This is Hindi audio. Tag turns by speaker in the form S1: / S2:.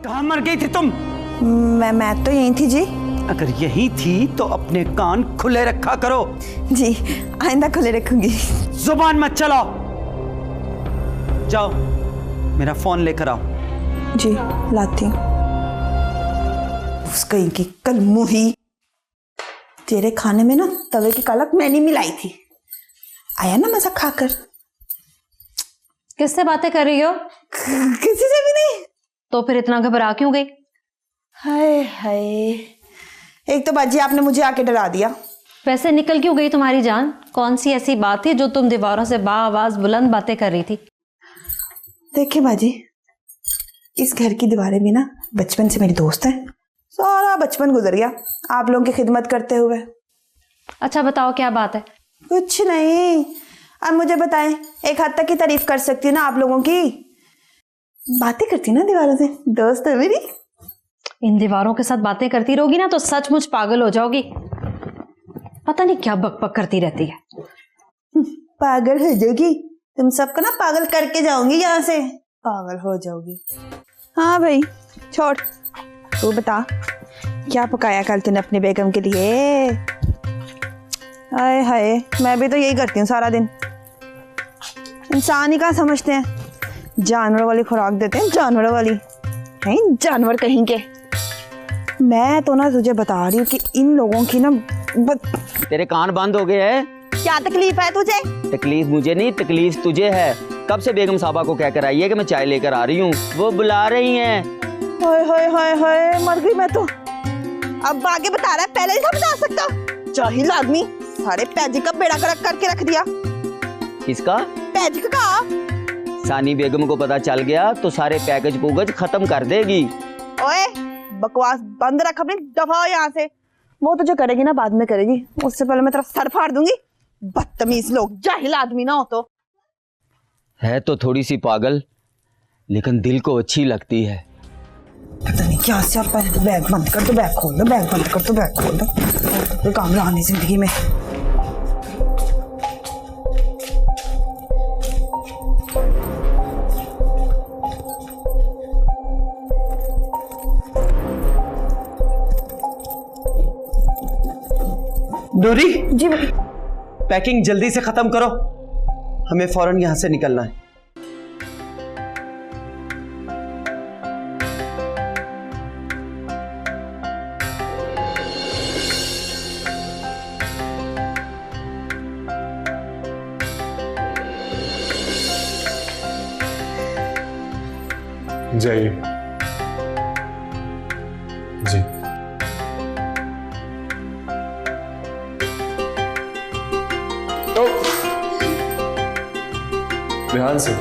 S1: कहाँ मर गई थी तुम?
S2: मैं तो यहीं थी जी।
S1: अगर यही थी तो अपने कान खुले रखा करो।
S2: जी आइंदा खुले रखूंगी।
S1: जुबान मत चलाओ। जाओ मेरा फोन लेकर आओ।
S2: जी लाती हूँ। उसका इनकी कल मुही, तेरे खाने में ना तवे की कलक मैंने मिलाई थी। आया ना मजा खाकर।
S3: किससे बातें कर रही हो?
S2: किसी से भी नहीं।
S3: तो फिर इतना घबरा क्यों गई?
S2: हाय हाय, एक तो बाजी आपने मुझे आके डरा दिया।
S3: वैसे निकल क्यों गई तुम्हारी जान? कौन सी ऐसी बात थी जो तुम दीवारों से बाआवाज बुलंद बातें कर रही थी?
S2: देखिए बाजी, इस घर की दीवारें भी ना बचपन से मेरी दोस्त है। सारा बचपन गुजर गया आप लोगों की खिदमत करते हुए।
S3: अच्छा बताओ क्या बात है?
S2: कुछ नहीं, अब मुझे बताएं। एक हद तक की तारीफ कर सकती हूँ ना आप लोगों की। बातें करती ना दीवारों से, दोस्त है मेरी।
S3: इन दीवारों के साथ बातें करती रहोगी ना तो सचमुच पागल हो जाओगी। पता नहीं क्या बकबक करती रहती है।
S2: पागल हो जाओगी? तुम सबको ना पागल करके जाऊंगी यहाँ से। पागल हो जाओगी। हाँ भाई छोड़, तू बता क्या पकाया कल तूने अपनी बेगम के लिए? हाय हाय, मैं भी तो यही करती हूँ सारा दिन। इंसान ही कहाँ समझते हैं, जानवर वाली खुराक देते हैं, जानवरों वाली। नहीं जानवर कहीं के। मैं तो ना तुझे बता रही हूँ कि इन लोगों की ना
S4: तेरे कान बंद हो गए हैं।
S2: क्या तकलीफ है तुझे?
S4: तकलीफ मुझे नहीं, तकलीफ तुझे है। कब से बेगम साहबा को कहकर आई है कि मैं चाय लेकर आ रही हूँ, वो बुला रही हैं।
S2: हाय हाय हाय हाय, मर गई मैं तो। अब आगे बता रहा है, पहले नहीं समझा सकता। जाहिल आदमी, सारे पैजी का बेड़ा गर्क करके रख दिया।
S4: किसका?
S2: पैजी का।
S4: सानी बेगम को पता चल गया तो सारे पैकेज पुगज खत्म कर देगी।
S2: ओए बकवास बंद रख अपनी, दफा हो यहाँ से। वो तो जो करेगी ना बाद में करेगी, उससे पहले मैं तेरा सर फाड़ दूंगी। बदतमीज लोग, जाहिल आदमी ना हो तो।
S4: है तो थोड़ी सी पागल, लेकिन दिल को अच्छी लगती है।
S2: पता नहीं क्या से आप। बैग बंद कर दो, बैग खोल दो, बैग बंद कर दो, बैग खोल दो। कोई काम रहा नहीं जिंदगी में।
S1: डोरी
S2: जी भाई।
S1: पैकिंग जल्दी से खत्म करो, हमें फौरन यहां से निकलना है।
S5: जाइए जी। तो ध्यान से।